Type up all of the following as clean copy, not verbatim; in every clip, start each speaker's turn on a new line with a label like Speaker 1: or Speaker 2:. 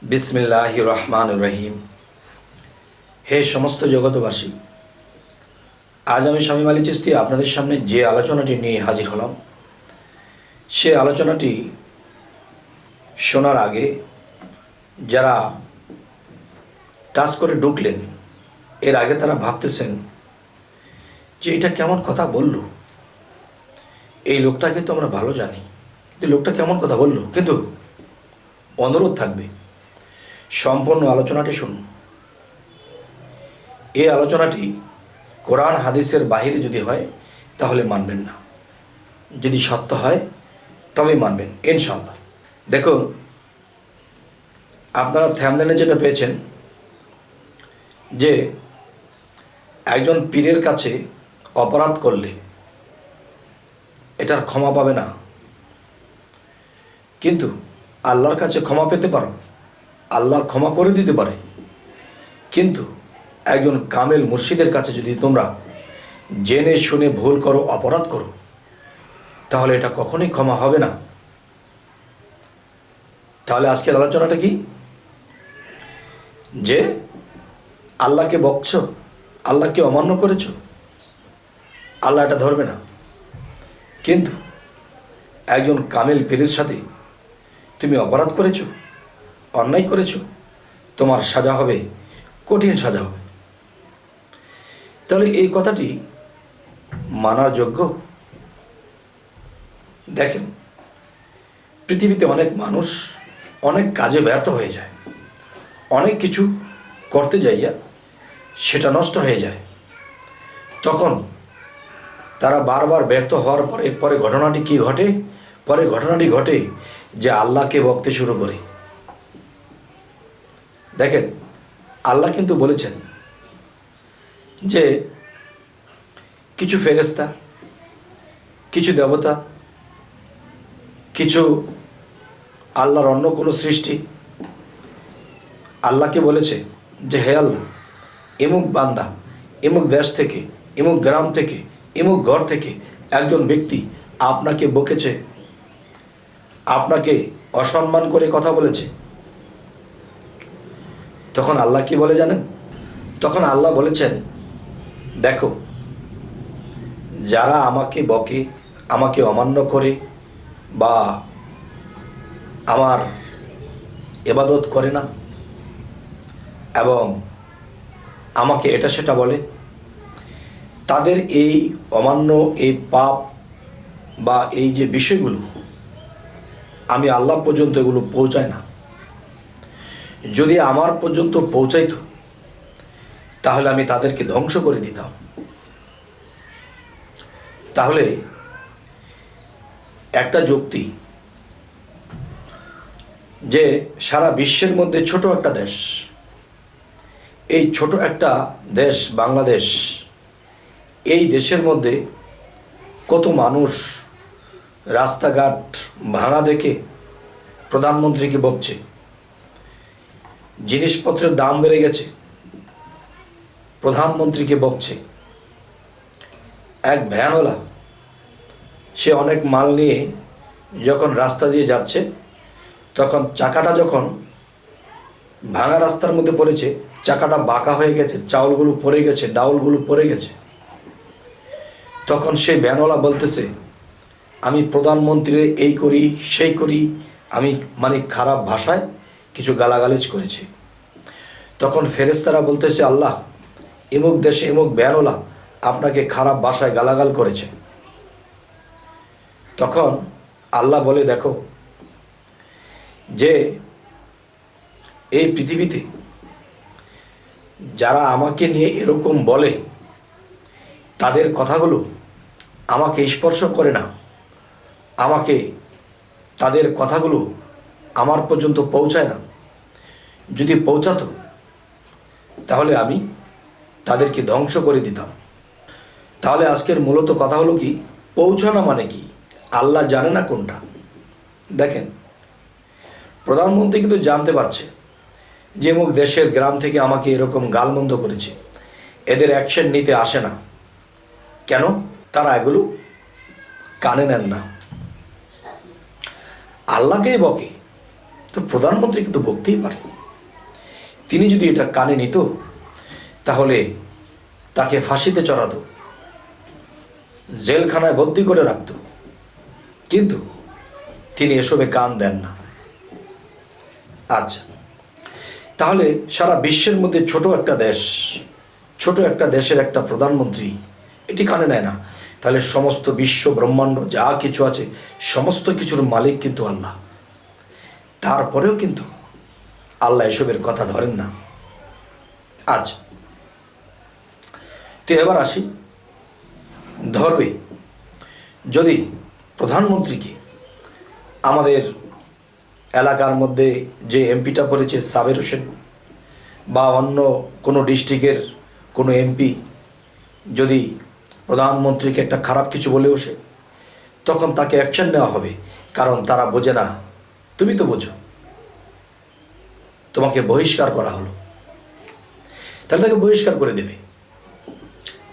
Speaker 1: বিসমিল্লাহির রহমানির রহিম। হে সমস্ত জগতবাসী, আজ আমি শামীম আলী চিশতি আপনাদের সামনে যে আলোচনাটি নিয়ে হাজির হলাম, সে আলোচনাটি শোনার আগে যারা টাচ করে ঢুকলেন, এর আগে তারা ভাবতেছেন যে এটা কেমন কথা বলল, এই লোকটাকে তো আমরা ভালো জানি, কিন্তু লোকটা কেমন কথা বলল। কিন্তু অনুরোধ থাকবে সম্পূর্ণ আলোচনাটি শুনুন। এই আলোচনাটি কোরআন হাদিসের বাহিরে যদি হয় তাহলে মানবেন না, যদি সত্য হয় তবেই মানবেন ইনশাল্লাহ। দেখুন, আপনারা থাম্বনেলে যেটা পেয়েছেন যে একজন পীরের কাছে অপরাধ করলে এটার ক্ষমা পাবে না, কিন্তু আল্লাহর কাছে ক্ষমা পেতে পারো, আল্লাহ ক্ষমা করে দিতে পারে। কিন্তু একজন কামেল মুর্শিদের কাছে যদি তোমরা জেনে শুনে ভুল করো, অপরাধ করো, তাহলে এটা কখনোই ক্ষমা হবে না। তাহলে আজকের আলোচনাটা কি? যে আল্লাহকে বকছো, আল্লাহকে অমান্য করেছ, আল্লাহ এটা ধরবে না। কিন্তু একজন কামেল পীরের সাথে তুমি অপরাধ করেছো, অন্যায় করেছো, তোমার সাজা হবে, কঠিন সাজা হবে। তাহলে এই কথাটি মানার যোগ্য? দেখেন, পৃথিবীতে অনেক মানুষ অনেক কাজে ব্যর্থ হয়ে যায়, অনেক কিছু করতে যাইয়া সেটা নষ্ট হয়ে যায়। তখন তারা বারবার ব্যর্থ হওয়ার পরে ঘটনাটি কি ঘটে? পরে ঘটনাটি ঘটে যে আল্লাহকে বকতে শুরু করে। দেখেন, আল্লাহ কিন্তু বলেছেন যে কিছু ফেরেশতা, কিছু দেবতা, কিছু আল্লাহর অন্য কোনো সৃষ্টি আল্লাহকে বলেছে যে হে আল্লাহ, এমুক বান্দা এমুক দেশ থেকে, এমুক গ্রাম থেকে, এমুক ঘর থেকে একজন ব্যক্তি আপনাকে বকেছে, আপনাকে অসম্মান করে কথা বলেছে। তখন আল্লাহ কি বলে জানেন? তখন আল্লাহ বলেছেন, দেখো, যারা আমাকে বকে, আমাকে অমান্য করে, বা আমার ইবাদত করে না এবং আমাকে এটা সেটা বলে, তাদের এই অমান্য, এই পাপ বা এই যে বিষয়গুলো আমি আল্লাহ পর্যন্ত এগুলো পৌঁছায় না। যদি আমার পর্যন্ত পৌঁছাইতো তাহলে আমি তাদেরকে ধ্বংস করে দিতাম। তাহলে একটা যুক্তি যে সারা বিশ্বের মধ্যে ছোট একটা দেশ, এই ছোট একটা দেশ বাংলাদেশ, এই দেশের মধ্যে কত মানুষ রাস্তাঘাট ভাঙা দেখে প্রধানমন্ত্রীকে বকছে, জিনিসপত্রের দাম বেড়ে গেছে, প্রধানমন্ত্রীকে বকছে। এক ভ্যানওয়ালা, সে অনেক মাল নিয়ে যখন রাস্তা দিয়ে যাচ্ছে, তখন চাকাটা যখন ভাঙা রাস্তার মধ্যে পড়েছে, চাকাটা বাঁকা হয়ে গেছে, চাউলগুলো পড়ে গেছে, ডাউলগুলো পড়ে গেছে। তখন সেই ভ্যানওয়ালা বলতেছে, আমি প্রধানমন্ত্রীর এই করি সেই করি, আমি মানে খারাপ ভাষায় কিছু গালাগালিজ করেছে। তখন ফেরেশতারা বলতেছে, আল্লাহ, এমুক দেশে এমুক ভ্যানওয়ালা আপনাকে খারাপ ভাষায় গালাগাল করেছে। তখন আল্লাহ বলে, দেখো, যে এই পৃথিবীতে যারা আমাকে নিয়ে এরকম বলে, তাদের কথাগুলো আমাকে স্পর্শ করে না, আমাকে তাদের কথাগুলো আমার পর্যন্ত পৌঁছায় না। যদি পৌঁছাতো তাহলে আমি তাদেরকে ধ্বংস করে দিতাম। তাহলে আজকের মূলত কথা হলো কি, পৌঁছানো মানে কি? আল্লাহ জানে না কোনটা। দেখেন, প্রধানমন্ত্রী কিন্তু জানতে পারছে যে মুখ দেশের গ্রাম থেকে আমাকে এরকম গালমন্দ করেছে, এদের অ্যাকশন নিতে আসে না কেন? তারা এগুলো কানে নেন না। আল্লাহকেই বকে, তো প্রধানমন্ত্রী কিন্তু বকতেই পারে। তিনি যদি এটা কানে নিত তাহলে তাকে ফাঁসিতে চড়াতো, জেলখানায় বন্দি করে রাখত, কিন্তু তিনি এসবে কান দেন না। আচ্ছা, তাহলে সারা বিশ্বের মধ্যে ছোট একটা দেশের একটা প্রধানমন্ত্রী এটি কানে নেয় না, তাহলে সমস্ত বিশ্ব ব্রহ্মাণ্ড যা কিছু আছে সমস্ত কিছুর মালিক কিন্তু আল্লাহ। তারপরেও কিন্তু আল্লাহ এসবের কথা ধরেন না। আচ্ছা, তো এবার আসি, ধরবে যদি প্রধানমন্ত্রীকে আমাদের এলাকার মধ্যে যে এমপিটা পড়েছে সাবের হোসেন বা অন্য কোনো ডিস্ট্রিক্টের কোনো এমপি যদি প্রধানমন্ত্রীকে একটা খারাপ কিছু বলে বসে, তখন তাকে অ্যাকশন নেওয়া হবে, কারণ তারা বোঝে না। তুমি তো বোঝো, তোমাকে বহিষ্কার করা হলো, তাহলে তাকে বহিষ্কার করে দেবে।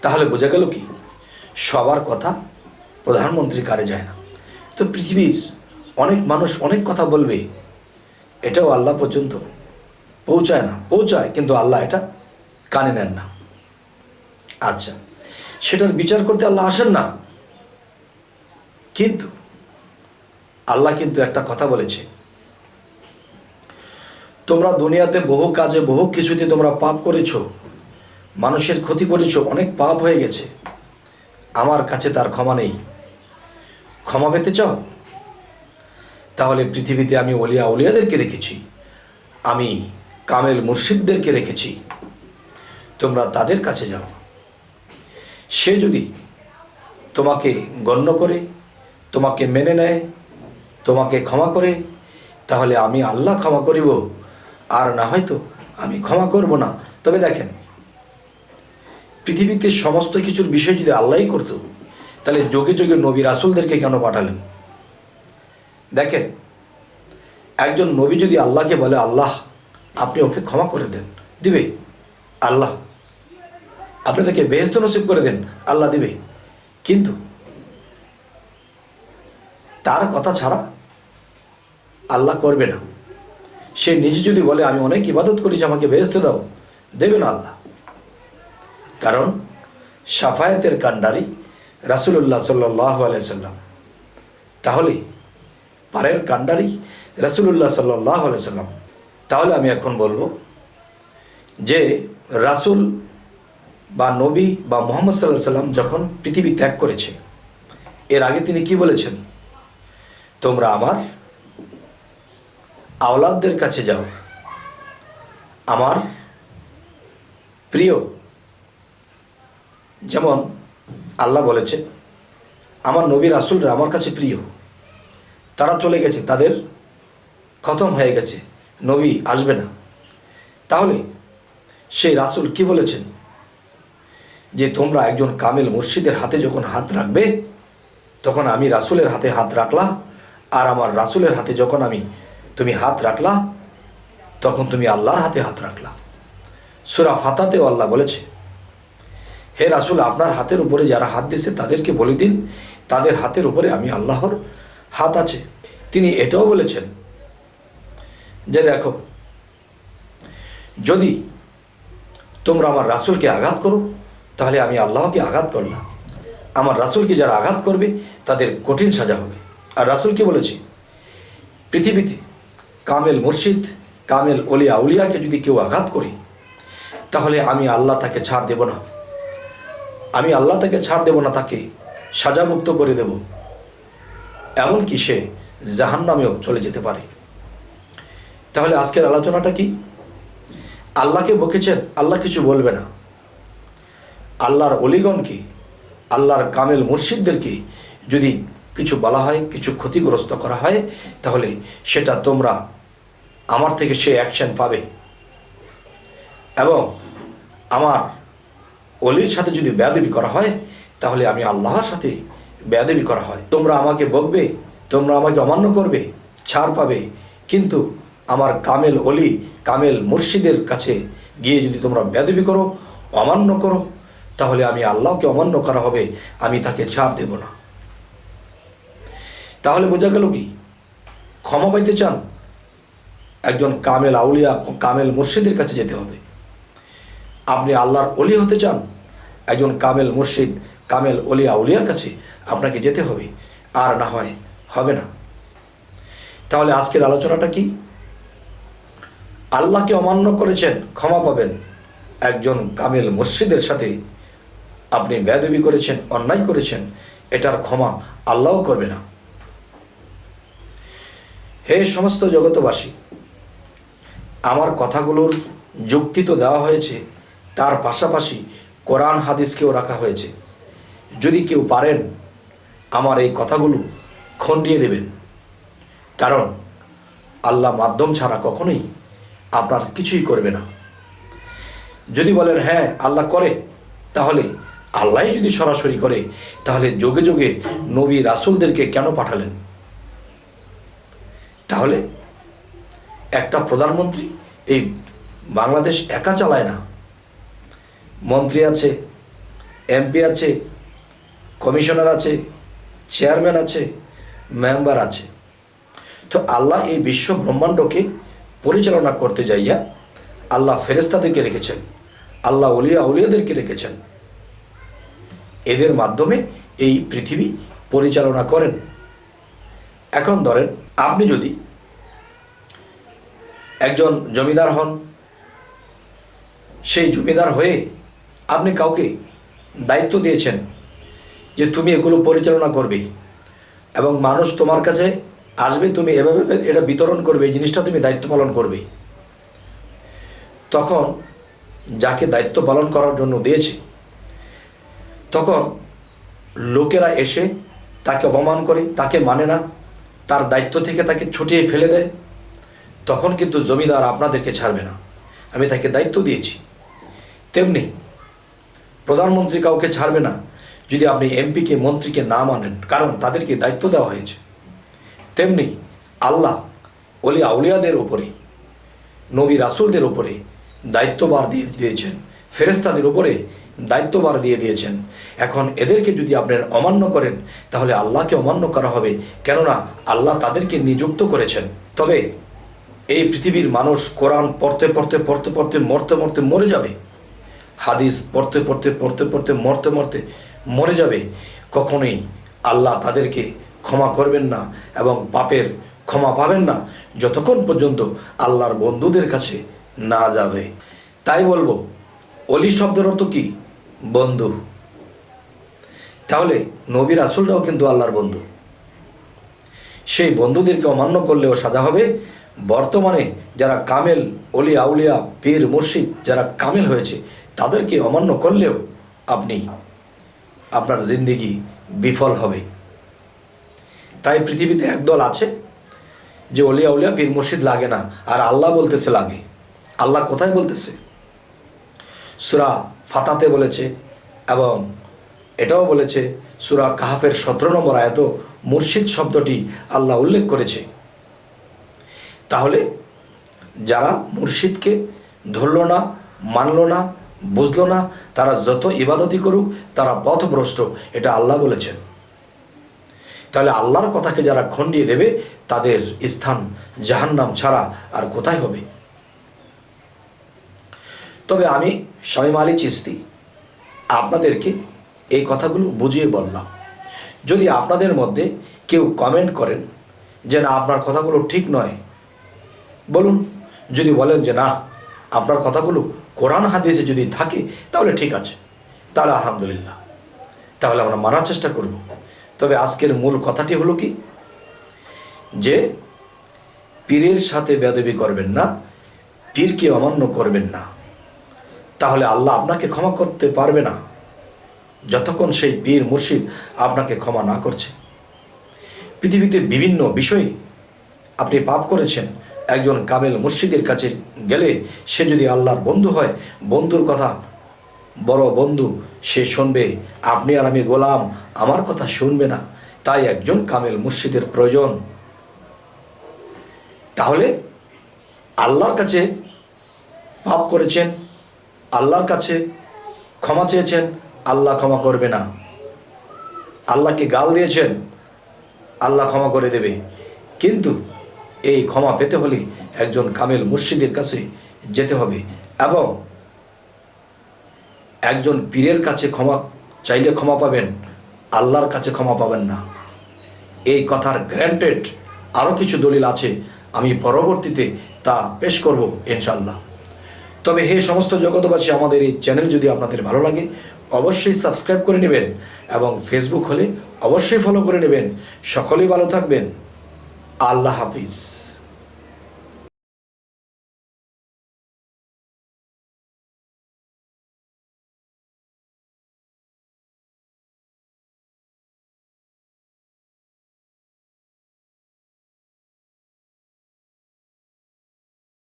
Speaker 1: তাহলে বোঝা গেল কি, সবার কথা প্রধানমন্ত্রী কানে যায় না। তো পৃথিবীর অনেক মানুষ অনেক কথা বলবে, এটাও আল্লাহ পর্যন্ত পৌঁছায়, কিন্তু আল্লাহ এটা কানে নেন না। আচ্ছা, সেটার বিচার করতে আল্লাহ আসেন না, কিন্তু আল্লাহ কিন্তু একটা কথা বলেছে, তোমরা দুনিয়াতে বহু কাজে বহু কিছুতে তোমরা পাপ করেছ, মানুষের ক্ষতি করেছ, অনেক পাপ হয়ে গেছে, আমার কাছে তার ক্ষমা নেই। ক্ষমা পেতে চাও? তাহলে পৃথিবীতে আমি আউলিয়াদেরকে রেখেছি, আমি কামেল মুর্শিদদেরকে রেখেছি, তোমরা তাদের কাছে যাও। সে যদি তোমাকে গণ্য করে, তোমাকে মেনে নেয়, তোমাকে ক্ষমা করে, তাহলে আমি আল্লাহ ক্ষমা করিব, আর না হয়তো আমি ক্ষমা করব না। তবে দেখেন, পৃথিবীতে সমস্ত কিছুর বিষয় যদি আল্লাহই করত, তাহলে যোগে যোগে নবী রাসূলদেরকে কেন পাঠালেন? দেখেন, একজন নবী যদি আল্লাহকে বলে, আল্লাহ আপনি ওকে ক্ষমা করে দেন, দিবে আল্লাহ। আপনি তাকে বেহেশত নসিব করে দেন, আল্লাহ দিবে। কিন্তু তার কথা ছাড়া আল্লাহ করবে না। সে নিজে যদি বলে আমি অনেক ইবাদত করেছি, আমাকে বেহেশত দাও, দেবে না আল্লাহ। কারণ শাফায়াতের কান্ডারি রাসূলুল্লাহ সাল্লাল্লাহু আলাইহি সাল্লাম, তাহলে পারের কান্ডারি রাসূলুল্লাহ সাল্লাল্লাহু আলাইহি সাল্লাম। তাহলে আমি এখন বলবো যে রাসূল বা নবী বা মুহাম্মদ সাল্লাল্লাহু আলাইহি সাল্লাম যখন পৃথিবী ত্যাগ করেছে, এর আগে তিনি কি বলেছেন? তোমরা আমার আওলাদদের কাছে যাও, আমার প্রিয়, যেমন আল্লাহ বলেছে আমার নবী রাসূলরা আমার কাছে প্রিয়, তারা চলে গেছে, তাদের খতম হয়ে গেছে, নবী আসবে না। তাহলে সেই রাসূল কি বলেছেন? যে তোমরা একজন কামেল মুর্শিদের হাতে যখন হাত রাখবে, তখন আমি রাসূলের হাতে হাত রাখলা, আর আমার রাসূলের হাতে যখন তুমি হাত রাখলা, তখন তুমি আল্লাহর হাতে হাত রাখলা। সূরা ফাতাতেও আল্লাহ বলেছে, হে রাসূল, আপনার হাতের উপরে যারা হাত দিয়েছে তাদেরকে বলে দিন তাদের হাতের উপরে আমি আল্লাহর হাত আছে। তিনি এটাও বলেছেন যে দেখো, যদি তোমরা আমার রাসূলকে আঘাত করো, তাহলে আমি আল্লাহকে আঘাত করলাম, আমার রাসূলকে যারা আঘাত করবে তাদের কঠিন সাজা হবে। আর রাসূল কি বলেছে? পৃথিবীতে কামেল মুর্শিদ, কামেল আউলিয়াকে যদি কেউ আঘাত করে, তাহলে আমি আল্লাহ তাকে ছাড় দেব না, তাকে সাজামুক্ত করে দেব, এমনকি সে জাহান্নামেও চলে যেতে পারে। তাহলে আজকের আলোচনাটা কি? আল্লাহকে বকেছেন, আল্লাহ কিছু বলবে না। আল্লাহর অলিগণকে, আল্লাহর কামেল মুর্শিদদেরকে যদি কিছু বলা হয়, কিছু ক্ষতিগ্রস্ত করা হয়, তাহলে সেটা তোমরা আমার থেকে সে অ্যাকশন পাবে। এবং আমার অলির সাথে যদি বেয়াদবি করা হয়, তাহলে আমি আল্লাহর সাথে বেয়াদবি করা হয়। তোমরা আমাকে বকবে, তোমরা আমাকে অমান্য করবে, ছাড় পাবে, কিন্তু আমার কামেল অলি, কামেল মুর্শিদের কাছে গিয়ে যদি তোমরা বেয়াদবি করো, অমান্য করো, তাহলে আমি আল্লাহকে অমান্য করা হবে, আমি তাকে ছাড় দেব না। তাহলে বোঝা গেল কি? ক্ষমা পাইতে চান? একজন কামেল আউলিয়া, কামেল মুর্শিদের কাছে যেতে হবে। আপনি আল্লাহর অলি হতে চান, একজন কামেল মুর্শিদ, কামেল অলি আউলিয়ার কাছে আপনাকে যেতে হবে, আর না হয় হবে না। তাহলে আজকের আলোচনাটা কি? আল্লাহকে অমান্য করেছেন, ক্ষমা পাবেন। একজন কামেল মুর্শিদের সাথে আপনি বেয়াদবি করেছেন, অন্যায় করেছেন, এটার ক্ষমা আল্লাহও করবে না। হে সমস্ত জগতবাসী, আমার কথাগুলোর যুক্তি তো দেওয়া হয়েছে, তার পাশাপাশি কোরআন হাদিসকেও রাখা হয়েছে। যদি কেউ পারেন আমার এই কথাগুলো খণ্ডিয়ে দেবেন, কারণ আল্লাহ মাধ্যম ছাড়া কখনোই আপনার কিছুই করবে না। যদি বলেন হ্যাঁ আল্লাহ করে, তাহলে আল্লাহই যদি সরাসরি করে, তাহলে যোগে যোগে নবী রাসূলদেরকে কেন পাঠালেন? তাহলে একটা প্রধানমন্ত্রী এই বাংলাদেশ একা চালায় না, মন্ত্রী আছে, এমপি আছে, কমিশনার আছে, চেয়ারম্যান আছে, মেম্বার আছে। তো আল্লাহ এই বিশ্ব ব্রহ্মাণ্ডকে পরিচালনা করতে যাইয়া আল্লাহ ফেরেশতাদেরকে রেখেছেন, আল্লাহ ওলিয়া আউলিয়াদেরকে রেখেছেন। এদের মাধ্যমে এই পৃথিবী পরিচালনা করেন। এখন ধরেন আপনি যদি একজন জমিদার হন, সেই জমিদার হয়ে আপনি কাউকে দায়িত্ব দিয়েছেন যে তুমি এগুলো পরিচালনা করবে এবং মানুষ তোমার কাছে আসবে, তুমি এভাবে এটা বিতরণ করবে, এই জিনিসটা তুমি দায়িত্ব পালন করবে। তখন যাকে দায়িত্ব পালন করার জন্য দিয়েছে, তখন লোকেরা এসে তাকে অপমান করে, তাকে মানে না, তার দায়িত্ব থেকে তাকে ছুটিয়ে ফেলে দেয়, তখন কিন্তু জমিদার আপনাদেরকে ছাড়বে না। আমি তাকে দায়িত্ব দিয়েছি। তেমনি প্রধানমন্ত্রী কাউকে ছাড়বে না যদি আপনি এমপিকে, মন্ত্রীকে না মানেন, কারণ তাদেরকে দায়িত্ব দেওয়া হয়েছে। তেমনি আল্লাহ ওলি আউলিয়াদের উপরে, নবী রাসূলদের উপরে দায়িত্বভার দিয়ে দিয়েছেন, ফেরেশতাদের উপরে দায়িত্বভার দিয়ে দিয়েছেন। এখন এদেরকে যদি আপনারা অমান্য করেন, তাহলে আল্লাহকে অমান্য করা হবে, কেননা আল্লাহ তাদেরকে নিযুক্ত করেছেন। তবে এই পৃথিবীর মানুষ কোরআন পড়তে পড়তে পড়তে পড়তে মরতে মরতে মরে যাবে, হাদিস পড়তে পড়তে পড়তে পড়তে মরতে মরতে মরে যাবে। কখনোই আল্লাহ তাদেরকে ক্ষমা করবেন না এবং পাপের ক্ষমা পাবেন না যতক্ষণ পর্যন্ত আল্লাহর বন্ধুদের কাছে না যাবে। তাই বলবো, অলি শব্দের অর্থ কি? বন্ধু। তাহলে নবী রাসূলরাও কিন্তু আল্লাহর বন্ধু। সেই বন্ধুদেরকে অমান্য করলেও সাজা হবে। বর্তমানে যারা কামেল অলি আউলিয়া, পীর মুর্শিদ যারা কামেল হয়েছে, তাদেরকে অমান্য করলেও আপনার জিন্দেগি বিফল হবে। তাই পৃথিবীতে একদল আছে যে অলি আউলিয়া, পীর মুর্শিদ লাগে না, আর আল্লাহ বলতেছে লাগে। আল্লাহ কোথায় বলতেছে? সূরা ফাতাতে বলেছে, এবং এটাও বলেছে সূরা কাহাফের 17 নম্বর আয়াত মুর্শিদ শব্দটি আল্লাহ উল্লেখ করেছে। তাহলে যারা মুর্শিদকে ধরল না, মানল না, বুঝলো না, তারা যত ইবাদতই করুক তারা পথভ্রষ্ট, এটা আল্লাহ বলেছেন। তাহলে আল্লাহর কথাকে যারা খণ্ডিয়ে দেবে, তাদের স্থান জাহান্নাম ছাড়া আর কোথায় হবে? তবে আমি শামীম আলী চিশতি আপনাদেরকে এই কথাগুলো বুঝিয়ে বললাম। যদি আপনাদের মধ্যে কেউ কমেন্ট করেন যে না আপনার কথাগুলো ঠিক নয়, বলুন। যদি বলেন যে না আপনার কথাগুলো কোরআন হাদিসে যদি থাকে তাহলে ঠিক আছে, তাহলে আলহামদুলিল্লাহ, তাহলে আমরা মানার চেষ্টা করব। তবে আজকের মূল কথাটি হলো কি, যে পীরের সাথে বেয়াদবি করবেন না, পীরকে অমান্য করবেন না, তাহলে আল্লাহ আপনাকে ক্ষমা করতে পারবে না যতক্ষণ সেই পীর মুর্শিদ আপনাকে ক্ষমা না করছে। পৃথিবীতে বিভিন্ন বিষয়ে আপনি পাপ করেছেন, একজন কামেল মুর্শিদের কাছে গেলে সে যদি আল্লাহর বন্ধু হয়, বন্ধুর কথা বড় বন্ধু, সে শুনবে। আপনি আর আমি গোলাম, আমার কথা শুনবে না। তাই একজন কামেল মুর্শিদের প্রয়োজন। তাহলে আল্লাহর কাছে পাপ করেছেন, আল্লাহর কাছে ক্ষমা চেয়েছেন, আল্লাহ ক্ষমা করবে না। আল্লাহকে গাল দিয়েছেন, আল্লাহ ক্ষমা করে দেবে। কিন্তু এই ক্ষমা পেতে হলে একজন কামেল মুর্শিদের কাছে যেতে হবে এবং একজন পীরের কাছে ক্ষমা চাইলে ক্ষমা পাবেন, আল্লাহর কাছে ক্ষমা পাবেন না। এই কথার গ্যারান্টেড আরও কিছু দলিল আছে, আমি পরবর্তীতে তা পেশ করব ইনশাআল্লাহ। তবে হে সমস্ত জগতবাসী, আমাদের এই চ্যানেল যদি আপনাদের ভালো লাগে অবশ্যই সাবস্ক্রাইব করে নেবেন এবং ফেসবুক হলে অবশ্যই ফলো করে নেবেন। সকলেই ভালো থাকবেন। আল্লাহ হাফিজ।